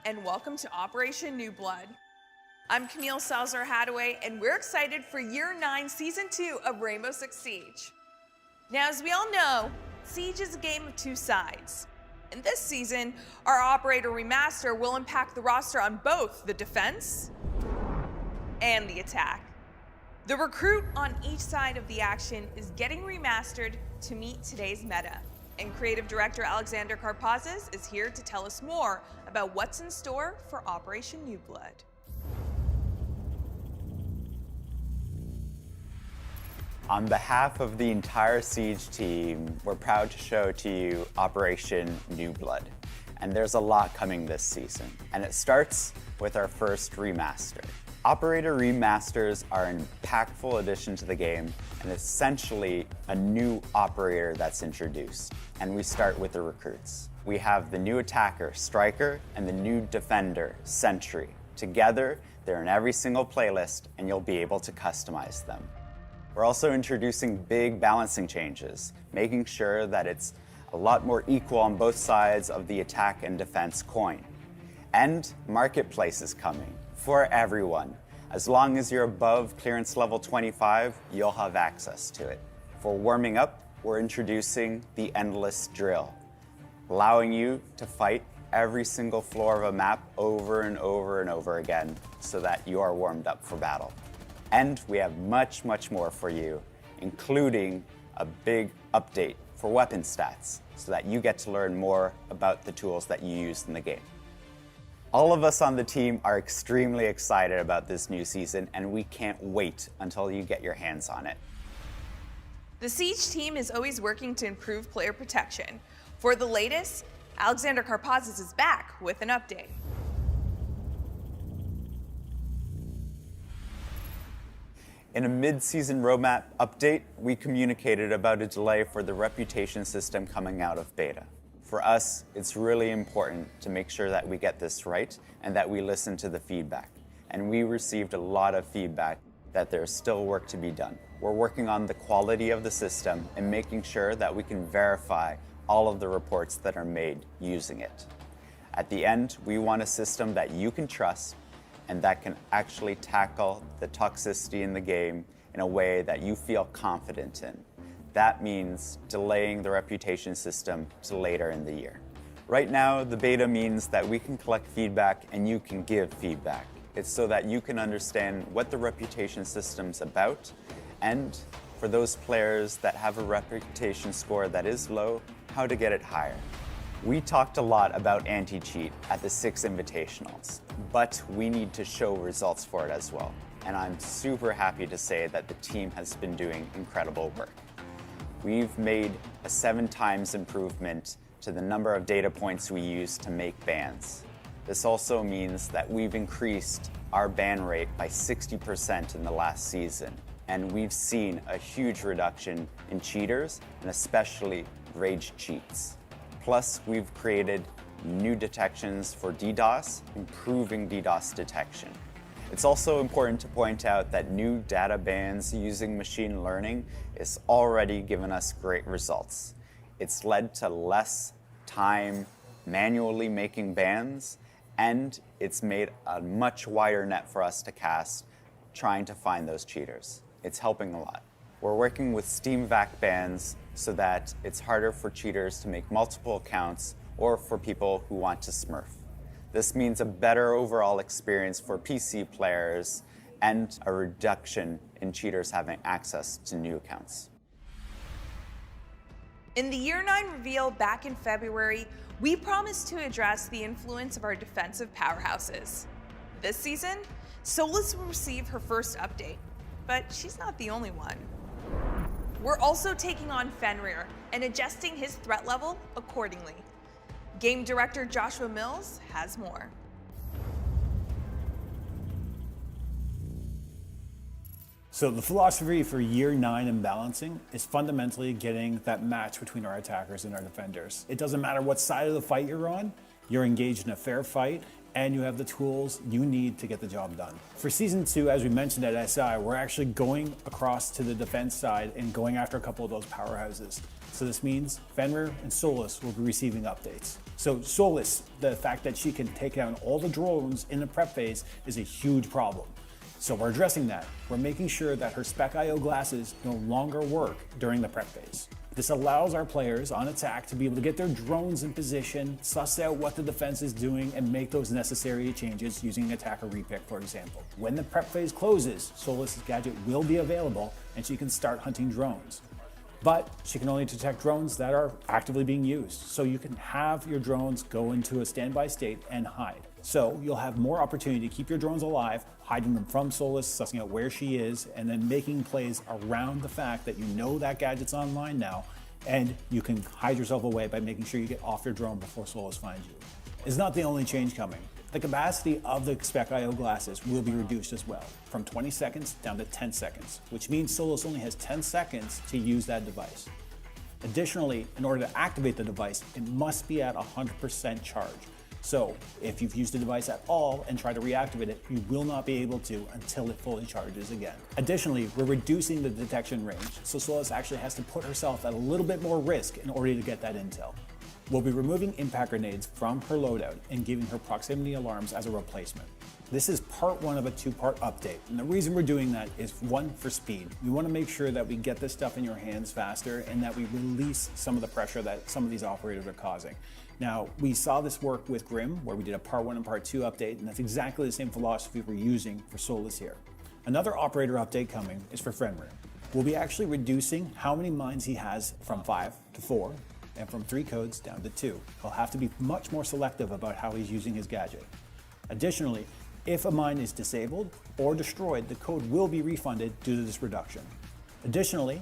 and welcome to Operation New Blood. I'm Camille Salzer-Hadaway, and we're excited for Year 9, Season 2 of Rainbow Six Siege. Now, as we all know, Siege is a game of two sides. In this season, our Operator Remaster will impact the roster on both the defense and the attack. The recruit on each side of the action is getting remastered to meet today's meta. And creative director Alexander Karpazis is here to tell us more about what's in store for Operation New Blood. On behalf of the entire Siege team, we're proud to show to you Operation New Blood. And there's a lot coming this season. And it starts with our first remaster. Operator remasters are an impactful addition to the game and essentially a new operator that's introduced. And we start with the recruits. We have the new attacker, Striker, and the new defender, Sentry. Together, they're in every single playlist and you'll be able to customize them. We're also introducing big balancing changes, making sure that it's a lot more equal on both sides of the attack and defense coin. And Marketplace is coming for everyone. As long as you're above clearance level 25, you'll have access to it. For warming up, we're introducing the Endless Drill, allowing you to fight every single floor of a map over and over and over again so that you are warmed up for battle. And we have much, much more for you, including a big update for weapon stats so that you get to learn more about the tools that you use in the game. All of us on the team are extremely excited about this new season, and we can't wait until you get your hands on it. The Siege team is always working to improve player protection. For the latest, Alexander Karpazis is back with an update. In a mid-season roadmap update, we communicated about a delay for the reputation system coming out of beta. For us, it's really important to make sure that we get this right and that we listen to the feedback. And we received a lot of feedback that there's still work to be done. We're working on the quality of the system and making sure that we can verify all of the reports that are made using it. At the end, we want a system that you can trust and that can actually tackle the toxicity in the game in a way that you feel confident in. That means delaying the reputation system to later in the year. Right now, the beta means that we can collect feedback and you can give feedback. It's so that you can understand what the reputation system's about, and for those players that have a reputation score that is low, how to get it higher. We talked a lot about anti-cheat at the 6 invitationals, but we need to show results for it as well. And I'm super happy to say that the team has been doing incredible work. We've made a 7 times improvement to the number of data points we use to make bans. This also means that we've increased our ban rate by 60% in the last season. And we've seen a huge reduction in cheaters, and especially rage cheats. Plus, we've created new detections for DDoS, improving DDoS detection. It's also important to point out that new data bans using machine learning is already given us great results. It's led to less time manually making bans, and it's made a much wider net for us to cast trying to find those cheaters. It's helping a lot. We're working with Steam VAC bans so that it's harder for cheaters to make multiple accounts or for people who want to smurf. This means a better overall experience for PC players and a reduction in cheaters having access to new accounts. In the Year 9 reveal back in February, we promised to address the influence of our defensive powerhouses. This season, Solus will receive her first update, but she's not the only one. We're also taking on Fenrir and adjusting his threat level accordingly. Game director Joshua Mills has more. So the philosophy for Year 9 and balancing is fundamentally getting that match between our attackers and our defenders. It doesn't matter what side of the fight you're on, you're engaged in a fair fight, and you have the tools you need to get the job done. For Season 2, as we mentioned at SI, we're actually going across to the defense side and going after a couple of those powerhouses. So this means Fenrir and Solus will be receiving updates. So Solus, the fact that she can take down all the drones in the prep phase is a huge problem. So we're addressing that. We're making sure that her Spec.io glasses no longer work during the prep phase. This allows our players on attack to be able to get their drones in position, suss out what the defense is doing, and make those necessary changes using attacker repick, for example. When the prep phase closes, Solus's gadget will be available and she can start hunting drones. But she can only detect drones that are actively being used. So you can have your drones go into a standby state and hide. So you'll have more opportunity to keep your drones alive, hiding them from Solus, sussing out where she is, and then making plays around the fact that you know that gadget's online now, and you can hide yourself away by making sure you get off your drone before Solus finds you. It's not the only change coming. The capacity of the Spec.io glasses will be reduced as well, from 20 seconds down to 10 seconds, which means Solus only has 10 seconds to use that device. Additionally, in order to activate the device, it must be at 100% charge. So if you've used the device at all and try to reactivate it, you will not be able to until it fully charges again. Additionally, we're reducing the detection range, so Solus actually has to put herself at a little bit more risk in order to get that intel. We'll be removing impact grenades from her loadout and giving her proximity alarms as a replacement. This is part one of a two-part update, and the reason we're doing that is one, for speed. We want to make sure that we get this stuff in your hands faster and that we release some of the pressure that some of these operators are causing. Now, we saw this work with Grim, where we did a part one and part two update, and that's exactly the same philosophy we're using for Solus here. Another operator update coming is for Fenrir. We'll be actually reducing how many mines he has from 5 to 4, and from 3 codes down to 2. He'll have to be much more selective about how he's using his gadget. Additionally, if a mine is disabled or destroyed, the code will be refunded due to this reduction. Additionally,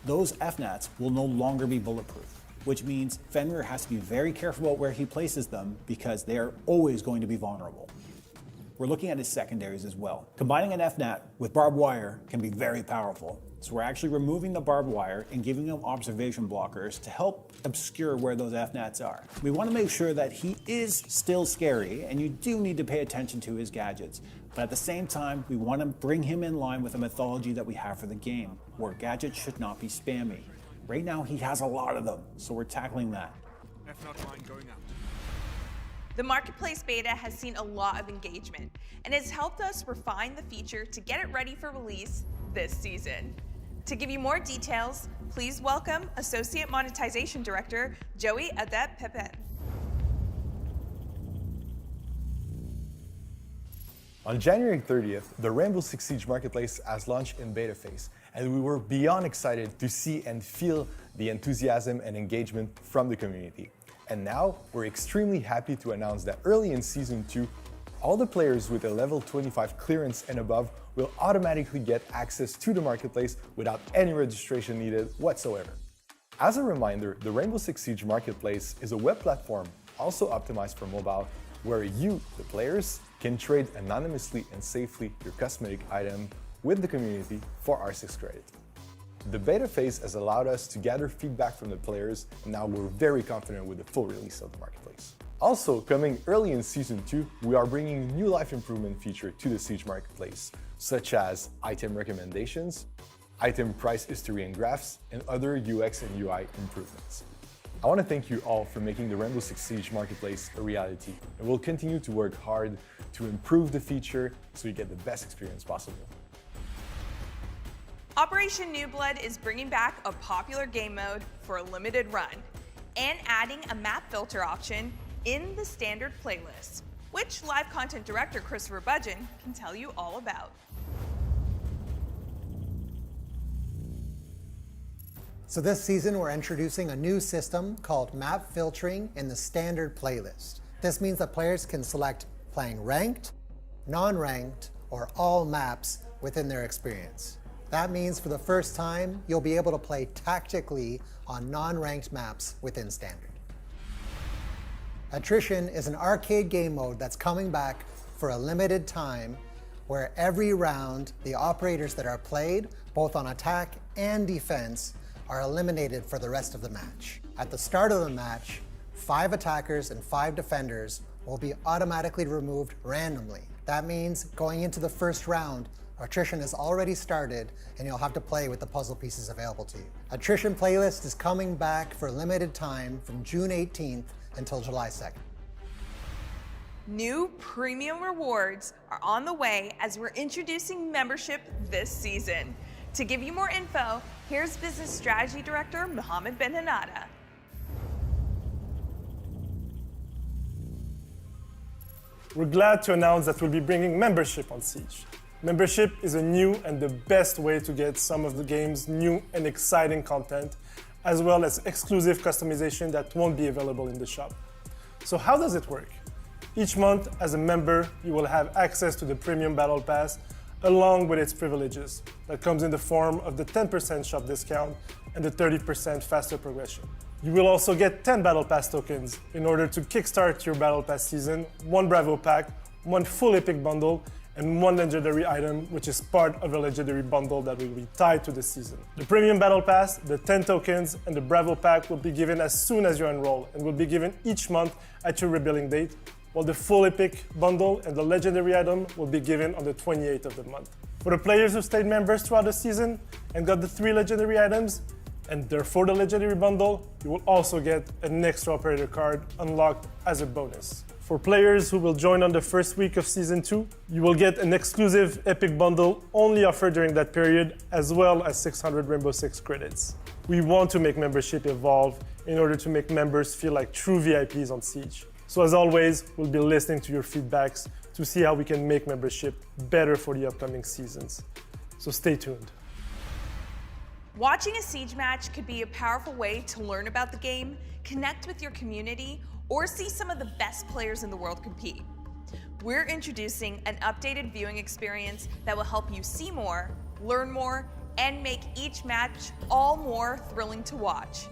those FNATs will no longer be bulletproof, which means Fenrir has to be very careful about where he places them because they are always going to be vulnerable. We're looking at his secondaries as well. Combining an FNAT with barbed wire can be very powerful. So we're actually removing the barbed wire and giving him observation blockers to help obscure where those FNATs are. We want to make sure that he is still scary, and you do need to pay attention to his gadgets. But at the same time, we want to bring him in line with the mythology that we have for the game, where gadgets should not be spammy. Right now, he has a lot of them, so we're tackling that. FNAT line going out. The Marketplace beta has seen a lot of engagement and has helped us refine the feature to get it ready for release this season. To give you more details, please welcome Associate Monetization Director, Joey Adet-Pepin. On January 30th, the Rainbow Six Siege Marketplace has launched in beta phase, and we were beyond excited to see and feel the enthusiasm and engagement from the community. And now, we're extremely happy to announce that early in Season 2, all the players with a level 25 clearance and above will automatically get access to the marketplace without any registration needed whatsoever. As a reminder, the Rainbow Six Siege Marketplace is a web platform also optimized for mobile, where you, the players, can trade anonymously and safely your cosmetic item with the community for R6 credit. The beta phase has allowed us to gather feedback from the players, and now we're very confident with the full release of the marketplace. Also, coming early in Season 2, we are bringing new life improvement feature to the Siege Marketplace, such as item recommendations, item price history and graphs, and other UX and UI improvements. I want to thank you all for making the Rainbow Six Siege Marketplace a reality, and we'll continue to work hard to improve the feature so you get the best experience possible. Operation New Blood is bringing back a popular game mode for a limited run and adding a map filter option in the standard playlist, which live content director Christopher Budgeon can tell you all about. So this season, we're introducing a new system called map filtering in the standard playlist. This means that players can select playing ranked, non-ranked, or all maps within their experience. That means for the first time, you'll be able to play tactically on non-ranked maps within standard. Attrition is an arcade game mode that's coming back for a limited time, where every round, the operators that are played, both on attack and defense, are eliminated for the rest of the match. At the start of the match, 5 attackers and 5 defenders will be automatically removed randomly. That means going into the first round, Attrition has already started and you'll have to play with the puzzle pieces available to you. Attrition playlist is coming back for a limited time from June 18th until July 2nd. New premium rewards are on the way as we're introducing membership this season. To give you more info, here's Business Strategy Director Mohammed Ben Hanada. We're glad to announce that we'll be bringing membership on Siege. Membership is a new and the best way to get some of the game's new and exciting content, as well as exclusive customization that won't be available in the shop. So how does it work? Each month, as a member, you will have access to the Premium Battle Pass along with its privileges. That comes in the form of the 10% shop discount and the 30% faster progression. You will also get 10 Battle Pass tokens in order to kickstart your Battle Pass season, 1 Bravo pack, 1 full epic bundle, and 1 legendary item, which is part of a legendary bundle that will be tied to the season. The Premium Battle Pass, the 10 tokens, and the Bravo pack will be given as soon as you enroll and will be given each month at your rebilling date, while the full epic bundle and the legendary item will be given on the 28th of the month. For the players who stayed members throughout the season and got the 3 legendary items, and therefore the legendary bundle, you will also get an extra operator card unlocked as a bonus. For players who will join on the first week of Season 2, you will get an exclusive epic bundle only offered during that period, as well as 600 Rainbow Six credits. We want to make membership evolve in order to make members feel like true VIPs on Siege. So as always, we'll be listening to your feedbacks to see how we can make membership better for the upcoming seasons. So stay tuned. Watching a Siege match could be a powerful way to learn about the game, connect with your community, or see some of the best players in the world compete. We're introducing an updated viewing experience that will help you see more, learn more, and make each match all more thrilling to watch.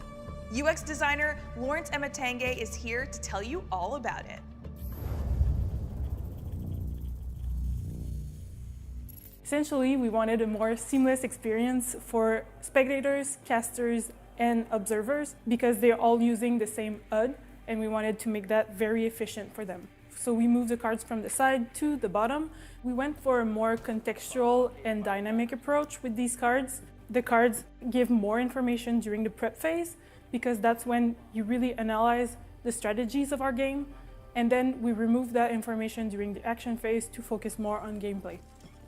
UX designer Lawrence Ematange is here to tell you all about it. Essentially, we wanted a more seamless experience for spectators, casters, and observers because they're all using the same HUD, and we wanted to make that very efficient for them. So we moved the cards from the side to the bottom. We went for a more contextual and dynamic approach with these cards. The cards give more information during the prep phase because that's when you really analyze the strategies of our game, and then we remove that information during the action phase to focus more on gameplay.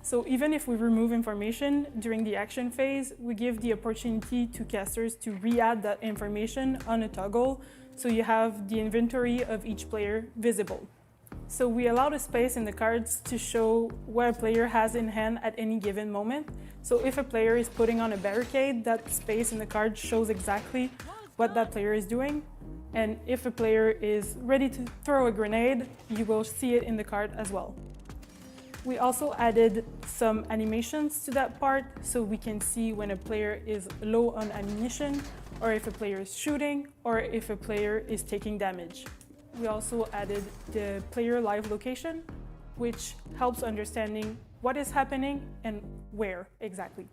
So even if we remove information during the action phase, we give the opportunity to casters to re-add that information on a toggle, so you have the inventory of each player visible. So we allow the space in the cards to show what a player has in hand at any given moment. So if a player is putting on a barricade, that space in the card shows exactly what that player is doing. And if a player is ready to throw a grenade, you will see it in the card as well. We also added some animations to that part so we can see when a player is low on ammunition, or if a player is shooting, or if a player is taking damage. We also added the player live location, which helps understanding what is happening and where exactly.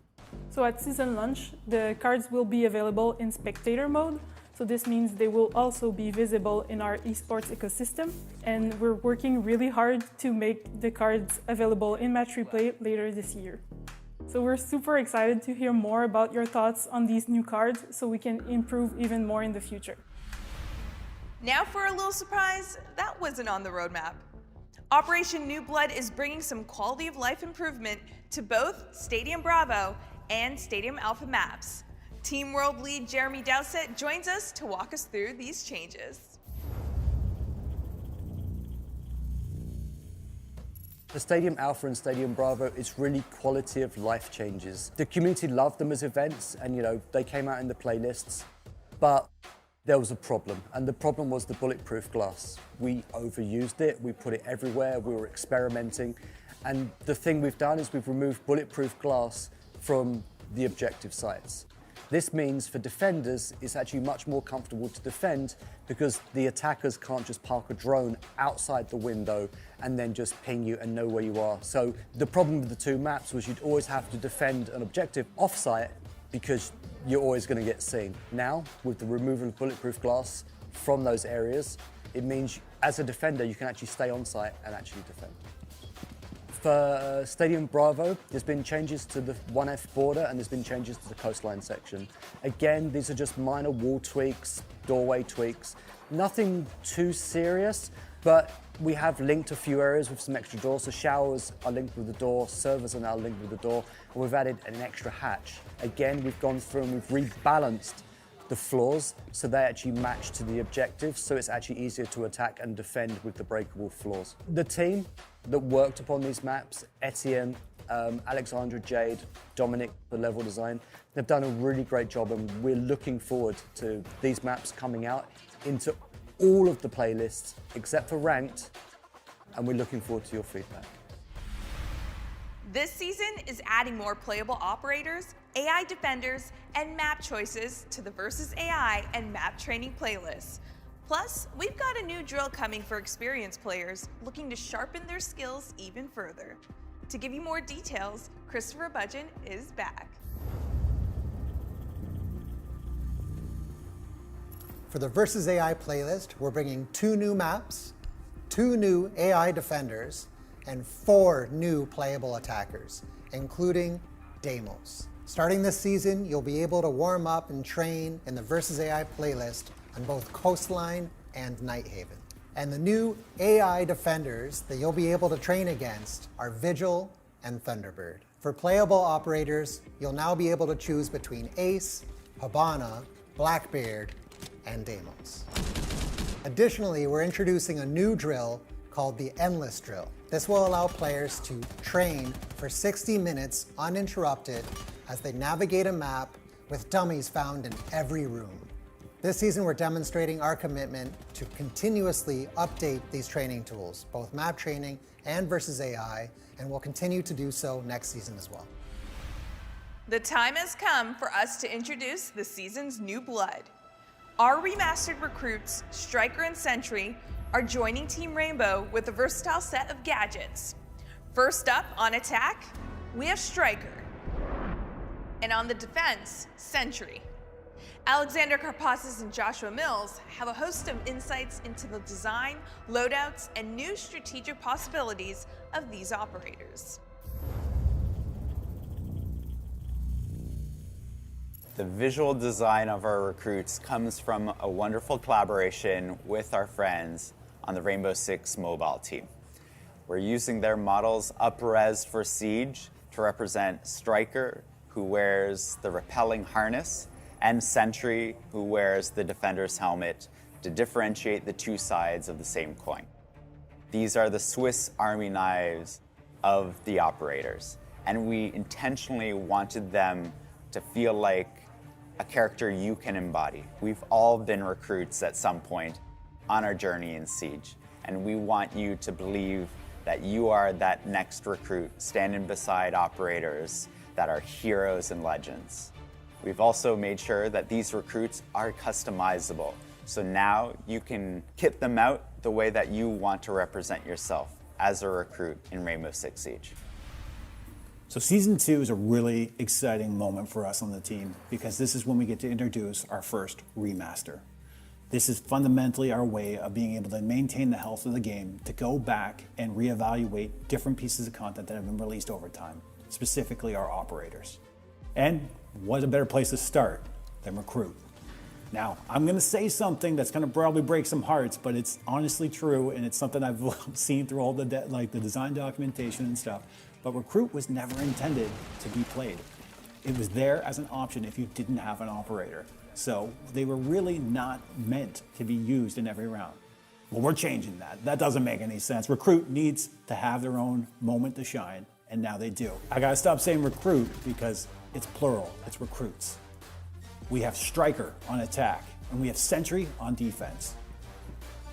So at season launch, the cards will be available in spectator mode. So this means they will also be visible in our esports ecosystem. And we're working really hard to make the cards available in Match Replay later this year. So we're super excited to hear more about your thoughts on these new cards so we can improve even more in the future. Now for a little surprise that wasn't on the roadmap. Operation New Blood is bringing some quality of life improvement to both Stadium Bravo and Stadium Alpha maps. Team World lead Jeremy Dowsett joins us to walk us through these changes. The Stadium Alpha and Stadium Bravo, it's really quality of life changes. The community loved them as events and they came out in the playlists, but there was a problem, and the problem was the bulletproof glass. We overused it, we put it everywhere, we were experimenting, and the thing we've done is we've removed bulletproof glass from the objective sites. This means for defenders, it's actually much more comfortable to defend because the attackers can't just park a drone outside the window and then just ping you and know where you are. So the problem with the two maps was you'd always have to defend an objective off-site because you're always going to get seen. Now, with the removal of bulletproof glass from those areas, it means as a defender, you can actually stay on site and actually defend. For Stadium Bravo, there's been changes to the 1F border and there's been changes to the coastline section. Again, these are just minor wall tweaks, doorway tweaks, nothing too serious, but we have linked a few areas with some extra doors. So showers are linked with the door, servers are now linked with the door, and we've added an extra hatch. Again, we've gone through and we've rebalanced the floors so they actually match to the objectives, so it's actually easier to attack and defend with the breakable floors. The team that worked upon these maps, Etienne, Alexandra, Jade, Dominic, the level design, they've done a really great job, and we're looking forward to these maps coming out into all of the playlists except for ranked, and we're looking forward to your feedback. This season is adding more playable operators, AI defenders, and map choices to the Versus AI and map training playlists. Plus, we've got a new drill coming for experienced players looking to sharpen their skills even further. To give you more details, Christopher Budgeon is back. For the Versus AI playlist, we're bringing 2 new maps, 2 new AI defenders, and 4 new playable attackers, including Deimos. Starting this season, you'll be able to warm up and train in the Versus AI playlist on both Coastline and Nighthaven. And the new AI defenders that you'll be able to train against are Vigil and Thunderbird. For playable operators, you'll now be able to choose between Ace, Hibana, Blackbeard, and Deimos. Additionally, we're introducing a new drill called the Endless Drill. This will allow players to train for 60 minutes uninterrupted as they navigate a map with dummies found in every room. This season, we're demonstrating our commitment to continuously update these training tools, both map training and Versus AI, and we'll continue to do so next season as well. The time has come for us to introduce the season's new blood. Our remastered recruits, Striker and Sentry, are joining Team Rainbow with a versatile set of gadgets. First up on attack, we have Striker. And on the defense, Sentry. Alexander Karpassis and Joshua Mills have a host of insights into the design, loadouts, and new strategic possibilities of these operators. The visual design of our recruits comes from a wonderful collaboration with our friends on the Rainbow Six mobile team. We're using their models up-res for Siege to represent Striker, who wears the repelling harness, and Sentry, who wears the defender's helmet, to differentiate the two sides of the same coin. These are the Swiss Army knives of the operators, and we intentionally wanted them to feel like a character you can embody. We've all been recruits at some point on our journey in Siege, and we want you to believe that you are that next recruit standing beside operators that are heroes and legends. We've also made sure that these recruits are customizable, so now you can kit them out the way that you want to represent yourself as a recruit in Rainbow Six Siege. So Season 2 is a really exciting moment for us on the team because this is when we get to introduce our first remaster. This is fundamentally our way of being able to maintain the health of the game, to go back and reevaluate different pieces of content that have been released over time, specifically our operators. And what a better place to start than Recruit. Now, I'm gonna say something that's gonna probably break some hearts, but it's honestly true, and it's something I've seen through all the design documentation and stuff. But Recruit was never intended to be played. It was there as an option if you didn't have an operator. So they were really not meant to be used in every round. Well, we're changing that. That doesn't make any sense. Recruit needs to have their own moment to shine, and now they do. I gotta stop saying Recruit because it's plural, it's recruits. We have Striker on attack, and we have Sentry on defense.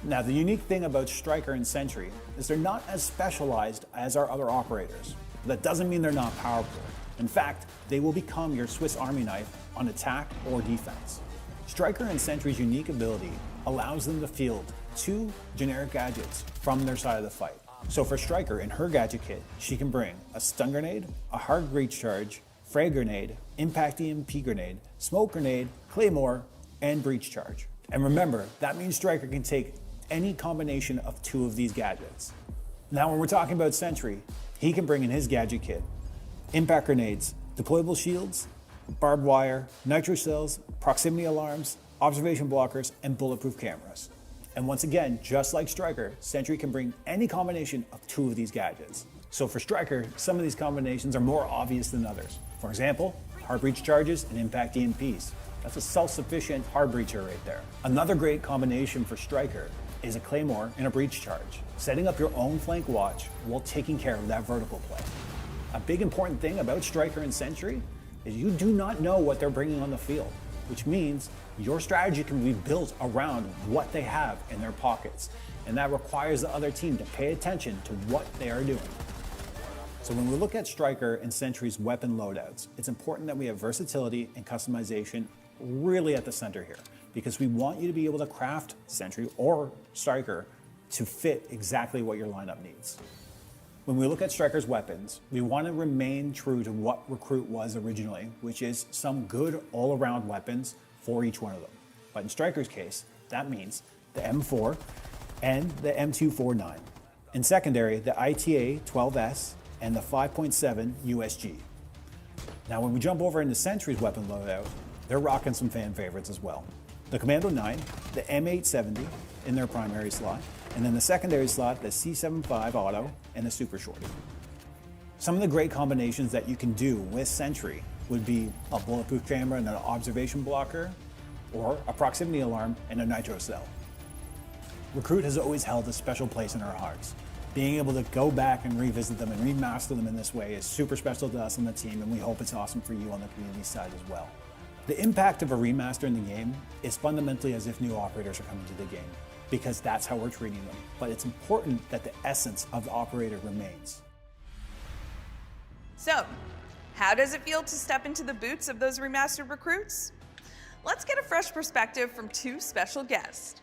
Now, the unique thing about Striker and Sentry is they're not as specialized as our other operators. That doesn't mean they're not powerful. In fact, they will become your Swiss Army knife on attack or defense. Striker and Sentry's unique ability allows them to field 2 generic gadgets from their side of the fight. So for Striker, in her gadget kit, she can bring a stun grenade, a hard breach charge, frag grenade, impact EMP grenade, smoke grenade, claymore, and breach charge. And remember, that means Striker can take any combination of 2 of these gadgets. Now, when we're talking about Sentry, he can bring in his gadget kit, impact grenades, deployable shields, barbed wire, nitro cells, proximity alarms, observation blockers, and bulletproof cameras. And once again, just like Striker, Sentry can bring any combination of 2 of these gadgets. So for Striker, some of these combinations are more obvious than others. For example, hard breach charges and impact EMPs. That's a self-sufficient hard breacher right there. Another great combination for Striker is a Claymore and a breach charge, setting up your own flank watch while taking care of that vertical play. A big important thing about Striker and Sentry is you do not know what they're bringing on the field, which means your strategy can be built around what they have in their pockets, and that requires the other team to pay attention to what they are doing. So when we look at Striker and Sentry's weapon loadouts, it's important that we have versatility and customization really at the center here, because we want you to be able to craft Sentry or Striker to fit exactly what your lineup needs. When we look at Striker's weapons, we want to remain true to what Recruit was originally, which is some good all-around weapons for each one of them. But in Striker's case, that means the M4 and the M249. In secondary, the ITA 12S and the 5.7 USG. Now when we jump over into Sentry's weapon loadout, they're rocking some fan favorites as well. The Commando 9, the M870 in their primary slot, and then the secondary slot, the C75 Auto and the Super Shorty. Some of the great combinations that you can do with Sentry would be a bulletproof camera and an observation blocker, or a proximity alarm and a nitro cell. Recruit has always held a special place in our hearts. Being able to go back and revisit them and remaster them in this way is super special to us on the team, and we hope it's awesome for you on the community side as well. The impact of a remaster in the game is fundamentally as if new operators are coming to the game, because that's how we're treating them. But it's important that the essence of the operator remains. So, how does it feel to step into the boots of those remastered recruits? Let's get a fresh perspective from 2 special guests.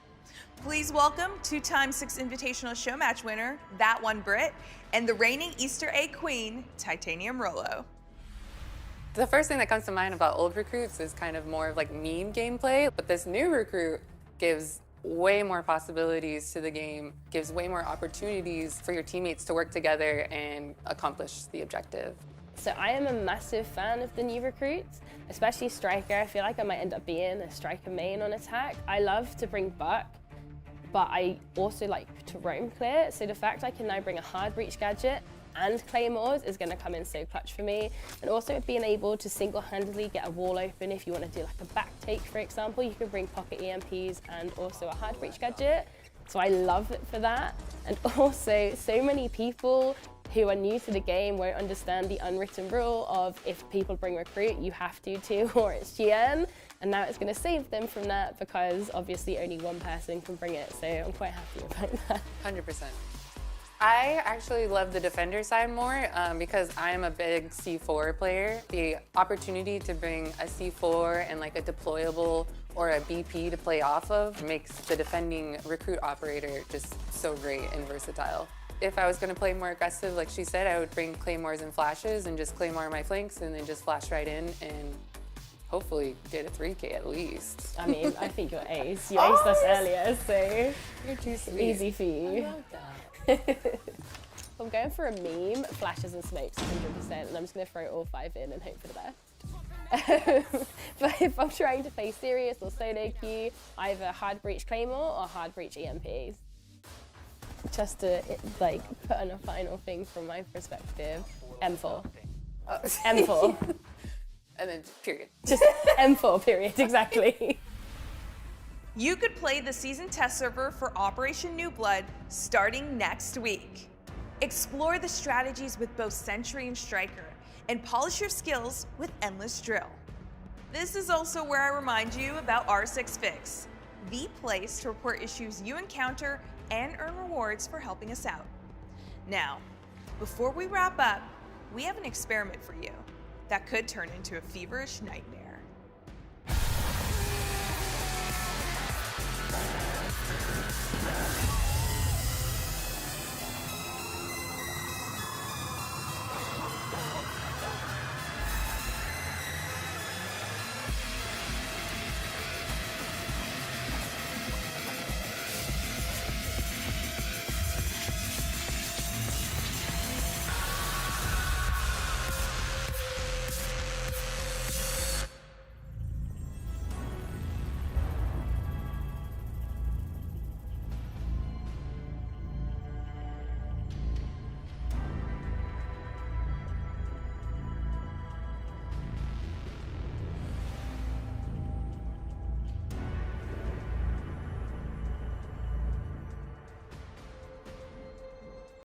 Please welcome 2-time 6 Invitational Show Match winner, ThatOneBrit, and the reigning Easter egg queen, Titanium Rolo. The first thing that comes to mind about old recruits is kind of more of like meme gameplay, but this new recruit gives way more possibilities to the game, gives way more opportunities for your teammates to work together and accomplish the objective. So I am a massive fan of the new recruits, especially Striker. I feel like I might end up being a Striker main on attack. I love to bring Buck, but I also like to roam clear. So the fact I can now bring a hard breach gadget and claymores is going to come in so clutch for me. And also being able to single-handedly get a wall open if you want to do like a back take, for example, you can bring pocket EMPs and also a hard breach gadget. So I love it for that. And also, so many people who are new to the game won't understand the unwritten rule of if people bring recruit, you have to too, or it's GN. And now it's going to save them from that because obviously only one person can bring it. So I'm quite happy about that. 100%. I actually love the defender side more because I'm a big C4 player. The opportunity to bring a C4 and like a deployable or a BP to play off of makes the defending recruit operator just so great and versatile. If I was going to play more aggressive, like she said, I would bring claymores and flashes and just claymore my flanks and then just flash right in and hopefully get a 3K at least. I mean, I think you're ace. You aced us earlier, so You're too sweet. easy for you. I love that. I'm going for a meme, flashes and smokes 100%, and I'm just going to throw all 5 in and hope for the best. But if I'm trying to play serious or solo queue, either hard breach claymore or hard breach EMPs. Just to like put on a final thing from my perspective, M4. M4. And then period. Just M4 period, exactly. You could play the season test server for Operation New Blood starting next week. Explore the strategies with both Sentry and Striker, and polish your skills with Endless Drill. This is also where I remind you about R6 Fix, the place to report issues you encounter and earn rewards for helping us out. Now, before we wrap up, we have an experiment for you that could turn into a feverish nightmare.